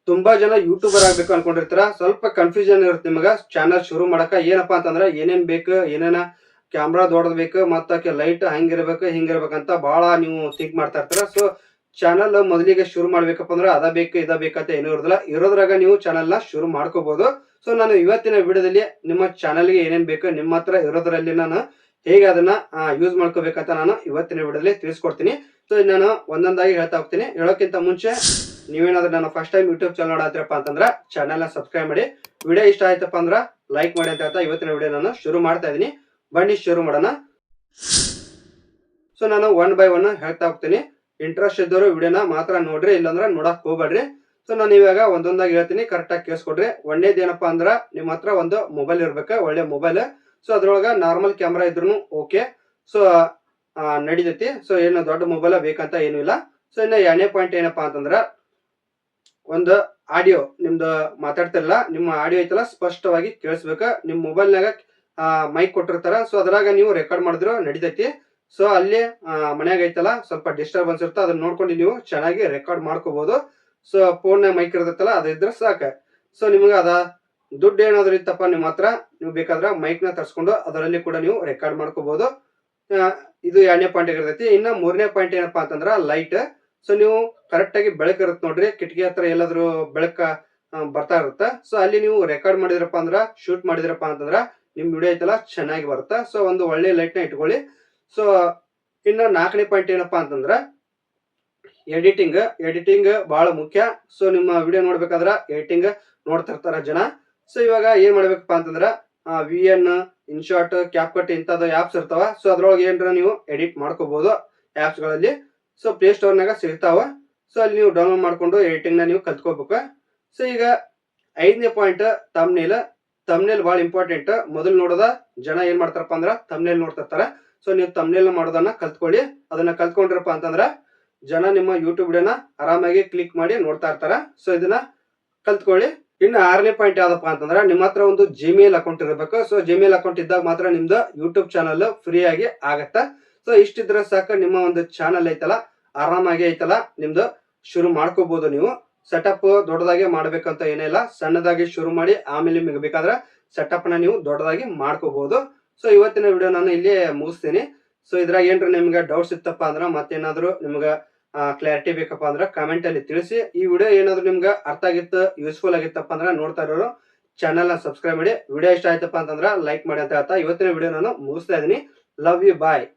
ತುಂಬಾ ಜನ ಯೂಟ್ಯೂಬರ್ ಆಗ್ಬೇಕು ಅನ್ಕೊಂಡಿರ್ತಾರ. ಸ್ವಲ್ಪ ಕನ್ಫ್ಯೂಷನ್ ಇರುತ್ತೆ ನಿಮಗ ಚಾನಲ್ ಶುರು ಮಾಡಕ. ಏನಪ್ಪಾ ಅಂತಂದ್ರ ಏನೇನ್ ಬೇಕು, ಏನೇನ ಕ್ಯಾಮ್ರಾ ದೊಡ್ಡದ್ ಬೇಕು, ಮತ್ತ ಲೈಟ್ ಹಂಗಿರ್ಬೇಕು ಹಿಂಗಿರ್ಬೇಕಂತ ಬಹಳ ನೀವು ಥಿಂಕ್ ಮಾಡ್ತಾ ಇರ್ತಾರ. ಸೊ ಚಾನಲ್ ಮೊದಲಿಗೆ ಶುರು ಮಾಡ್ಬೇಕಪ್ಪ ಅಂದ್ರ ಅದ ಬೇಕು ಇದ ಬೇಕಂತ ಏನೂ ಇರೋದಿಲ್ಲ. ಇರೋದ್ರಾಗ ನೀವು ಚಾನಲ್ ನ ಶುರು ಮಾಡ್ಕೋಬಹುದು. ಸೊ ನಾನು ಇವತ್ತಿನ ವಿಡಿಯೋದಲ್ಲಿ ನಿಮ್ಮ ಚಾನಲ್ಗೆ ಏನೇನ್ ಬೇಕು ನಿಮ್ಮ ಹತ್ರ ಇರೋದ್ರಲ್ಲಿ ನಾನು ಹೇಗೆ ಅದನ್ನ ಯೂಸ್ ಮಾಡ್ಕೋಬೇಕಂತ ನಾನು ಇವತ್ತಿನ ವಿಡಿಯೋದಲ್ಲಿ ತಿಳಿಸ್ಕೊಡ್ತೀನಿ. ಸೊ ನಾನು ಒಂದೊಂದಾಗಿ ಹೇಳ್ತಾ ಹೋಗ್ತೀನಿ. ಹೇಳೋಕ್ಕಿಂತ ಮುಂಚೆ ನೀವೇನಾದ್ರೂ ನಾನು ಫಸ್ಟ್ ಟೈಮ್ ಯೂಟ್ಯೂಬ್ ಚಾನಲ್ ನೋಡತ್ತೀರಪ್ಪ ಅಂತಂದ್ರ ಚಾನಲ್ ನ ಸಬ್ಸ್ಕ್ರೈಬ್ ಮಾಡಿ, ವಿಡಿಯೋ ಇಷ್ಟ ಆಯ್ತಪ್ಪ ಅಂದ್ರ ಲೈಕ್ ಮಾಡಿ ಅಂತ ಹೇಳ್ತಾ ಇವತ್ತಿನ ವಿಡಿಯೋ ನಾನು ಶುರು ಮಾಡ್ತಾ ಇದೀನಿ. ಬನ್ನಿ ಶುರು ಮಾಡೋಣ. ಸೊ ನಾನು ಒನ್ ಬೈ ಒನ್ ಹೇಳ್ತಾ ಹೋಗ್ತೀನಿ. ಇಂಟ್ರೆಸ್ಟ್ ಇದ್ದವರು ವಿಡಿಯೋನ ಮಾತ್ರ ನೋಡ್ರಿ, ಇಲ್ಲಾಂದ್ರ ನೋಡಕ್ ಹೋಗ್ಬೇಡ್ರಿ. ಸೊ ನಾನು ಇವಾಗ ಒಂದೊಂದಾಗಿ ಹೇಳ್ತೀನಿ, ಕರೆಕ್ಟ್ ಆಗಿ ಕೇಳಿಸ್ಕೊಡ್ರಿ. ಒಂದೇದ್ ಏನಪ್ಪಾ ಅಂದ್ರ ನಿಮ್ ಹತ್ರ ಒಂದು ಮೊಬೈಲ್ ಇರ್ಬೇಕ, ಒಳ್ಳೆ ಮೊಬೈಲ್. ಸೊ ಅದ್ರೊಳಗ ನಾರ್ಮಲ್ ಕ್ಯಾಮ್ರಾ ಇದ್ರು ಓಕೆ, ಸೊ ನಡಿತೈತಿ. ಸೊ ಏನು ದೊಡ್ಡ ಮೊಬೈಲ್ ಬೇಕಂತ ಏನು ಇಲ್ಲ. ಸೊ ಇನ್ನ ಎರಡನೇ ಪಾಯಿಂಟ್ ಏನಪ್ಪಾ ಅಂತಂದ್ರ ಒಂದು ಆಡಿಯೋ, ನಿಮ್ದು ಮಾತಾಡ್ತಿರಲ್ಲ ನಿಮ್ಮ ಆಡಿಯೋ ಐತಲ್ಲ ಸ್ಪಷ್ಟವಾಗಿ ಕೇಳಿಸ್ಬೇಕ. ನಿಮ್ ಮೊಬೈಲ್ನಾಗ ಮೈಕ್ ಕೊಟ್ಟಿರ್ತಾರ, ಸೊ ಅದ್ರಾಗ ನೀವು ರೆಕಾರ್ಡ್ ಮಾಡಿದ್ರು ನಡಿತೈತಿ. ಸೊ ಅಲ್ಲಿ ಮನ್ಯಾಗ ಐತಲ್ಲ ಸ್ವಲ್ಪ ಡಿಸ್ಟರ್ಬೆನ್ಸ್ ಇರುತ್ತೆ, ಅದನ್ನ ನೋಡ್ಕೊಂಡು ನೀವು ಚೆನ್ನಾಗಿ ರೆಕಾರ್ಡ್ ಮಾಡ್ಕೋಬಹುದು. ಸೊ ಫೋನ್ ಮೈಕ್ ಇರ್ತೈತಲ್ಲ ಅದ ಇದ್ರೆ ಸಾಕ. ಸೊ ನಿಮ್ಗೆ ಅದ ದುಡ್ಡು ಏನಾದ್ರು ಇತ್ತಪ್ಪ ನಿಮ್ಮ ಹತ್ರ, ನೀವು ಬೇಕಾದ್ರೆ ಮೈಕ್ ನ ತರ್ಸ್ಕೊಂಡು ಅದರಲ್ಲಿ ಕೂಡ ನೀವು ರೆಕಾರ್ಡ್ ಮಾಡ್ಕೋಬಹುದು. ಇದು ಎರಡನೇ ಪಾಯಿಂಟ್ ಆಗಿರ್ತೈತಿ. ಇನ್ನ ಮೂರನೇ ಪಾಯಿಂಟ್ ಏನಪ್ಪಾ ಅಂತಂದ್ರ ಲೈಟ್. ಸೊ ನೀವು ಕರೆಕ್ಟ್ ಆಗಿ ಬೆಳಕು ಇರುತ್ತೆ ನೋಡ್ರಿ, ಕಿಟಕಿ ಹತ್ರ ಎಲ್ಲಾದ್ರೂ ಬೆಳಕ ಬರ್ತಾ ಇರುತ್ತೆ. ಸೊ ಅಲ್ಲಿ ನೀವು ರೆಕಾರ್ಡ್ ಮಾಡಿದ್ರಪ್ಪ ಅಂದ್ರ, ಶೂಟ್ ಮಾಡಿದ್ರಪ್ಪ ಅಂತಂದ್ರ ನಿಮ್ ವಿಡಿಯೋ ಐತಲ್ಲ ಚೆನ್ನಾಗಿ ಬರುತ್ತೆ. ಸೊ ಒಂದು ಒಳ್ಳೆ ಲೈಟ್ ನ ಇಟ್ಕೊಳ್ಳಿ. ಸೊ ಇನ್ನ ನಾಲ್ಕನೇ ಪಾಯಿಂಟ್ ಏನಪ್ಪಾ ಅಂತಂದ್ರ ಎಡಿಟಿಂಗ್. ಎಡಿಟಿಂಗ್ ಬಹಳ ಮುಖ್ಯ. ಸೊ ನಿಮ್ಮ ವಿಡಿಯೋ ನೋಡ್ಬೇಕಾದ್ರ ಎಡಿಟಿಂಗ್ ನೋಡ್ತಿರ್ತಾರ ಜನ. ಸೊ ಇವಾಗ ಏನ್ ಮಾಡ್ಬೇಕಪ್ಪ ಅಂತಂದ್ರ VN, ಇನ್ಶಾರ್ಟ್, ಕ್ಯಾಪ್ಕಟ್ ಇಂಥದ್ದು ಆಪ್ಸ್ ಇರ್ತಾವ. ಸೊ ಅದ್ರೊಳಗೆ ಏನ್ರ ನೀವು ಎಡಿಟ್ ಮಾಡ್ಕೋಬಹುದು ಆಪ್ಸ್ ಗಳಲ್ಲಿ. ಸೊ ಪ್ಲೇ ಸ್ಟೋರ್ ನಾಗ ಸಿಗ್ತಾವ. ಸೊ ಅಲ್ಲಿ ನೀವು ಡೌನ್ಲೋಡ್ ಮಾಡ್ಕೊಂಡು ಎಡಿಟಿಂಗ್ ನ ನೀವು ಕಲ್ತ್ಕೋಬೇಕು. ಸೊ ಈಗ ಐದನೇ ಪಾಯಿಂಟ್ ತಮ್ನೇಲ್. ತಮ್ನೇಲ್ ಬಹಳ ಇಂಪಾರ್ಟೆಂಟ್. ಮೊದಲು ನೋಡೋದ ಜನ ಏನ್ ಮಾಡ್ತಾರಪ್ಪ ಅಂದ್ರ ತಮ್ನೇಲ್ ನೋಡ್ತಿರ್ತಾರ. ಸೊ ನೀವು ತಮ್ನೇಲ್ ಮಾಡೋದನ್ನ ಕಲ್ತ್ಕೊಳ್ಳಿ. ಅದನ್ನ ಕಲ್ತ್ಕೊಂಡ್ರಪ್ಪ ಅಂತಂದ್ರ ಜನ ನಿಮ್ಮ ಯೂಟ್ಯೂಬ್ ವಿಡಿಯೋನ ಆರಾಮಾಗಿ ಕ್ಲಿಕ್ ಮಾಡಿ ನೋಡ್ತಾ ಇರ್ತಾರ. ಸೊ ಇದನ್ನ ಕಲ್ತ್ಕೊಳ್ಳಿ. ಇನ್ನು ಆರನೇ ಪಾಯಿಂಟ್ ಯಾವ್ದಪ್ಪ ಅಂತಂದ್ರ ನಿಮ್ಮ ಹತ್ರ ಒಂದು ಜಿಮೇಲ್ ಅಕೌಂಟ್ ಇರಬೇಕು. ಸೊ ಜಿಮೇಲ್ ಅಕೌಂಟ್ ಇದ್ದಾಗ ಮಾತ್ರ ನಿಮ್ದು ಯೂಟ್ಯೂಬ್ ಚಾನಲ್ ಫ್ರೀ ಆಗಿ ಆಗತ್ತ. ಸೊ ಇಷ್ಟಿದ್ರೆ ಸಾಕು, ನಿಮ್ಮ ಒಂದು ಚಾನಲ್ ಐತಲ್ಲ ಆರಾಮಾಗಿ ಐತಲ್ಲ ನಿಮ್ದು ಶುರು ಮಾಡ್ಕೋಬಹುದು. ನೀವು ಸೆಟಪ್ ದೊಡ್ಡದಾಗಿ ಮಾಡ್ಬೇಕಂತ ಏನಿಲ್ಲ, ಸಣ್ಣದಾಗಿ ಶುರು ಮಾಡಿ ಆಮೇಲೆ ನಿಮಗೆ ಬೇಕಾದ್ರೆ ಸೆಟಪ್ ನ ನೀವು ದೊಡ್ಡದಾಗಿ ಮಾಡ್ಕೋಬಹುದು. ಸೊ ಇವತ್ತಿನ ವಿಡಿಯೋ ನಾನು ಇಲ್ಲಿ ಮುಗಿಸ್ತೀನಿ. ಸೊ ಇದ್ರಾಗ ಏನ್ರ ನಿಮ್ಗೆ ಡೌಟ್ಸ್ ಇತ್ತಪ್ಪ ಅಂದ್ರ ಮತ್ತೇನಾದ್ರು ನಿಮ್ಗೆ ಕ್ಲಾರಿಟಿ ಬೇಕಪ್ಪ ಅಂದ್ರ ಕಾಮೆಂಟ್ ಅಲ್ಲಿ ತಿಳಿಸಿ. ಈ ವಿಡಿಯೋ ಏನಾದ್ರು ನಿಮ್ಗೆ ಅರ್ಥ ಆಗಿತ್ತು, ಯೂಸ್ಫುಲ್ ಆಗಿತ್ತಪ್ಪ ಅಂದ್ರ ನೋಡ್ತಾ ಇರೋರು ಚಾನಲ್ ನ ಸಬ್ಸ್ಕ್ರೈಬ್ ಮಾಡಿ, ವಿಡಿಯೋ ಇಷ್ಟ ಆಯ್ತಪ್ಪ ಅಂತಂದ್ರ ಲೈಕ್ ಮಾಡಿ ಅಂತ ಹೇಳ್ತಾ ಇವತ್ತಿನ ವಿಡಿಯೋ ನಾನು ಮುಗಿಸ್ತಾ ಇದೀನಿ. Love you, bye.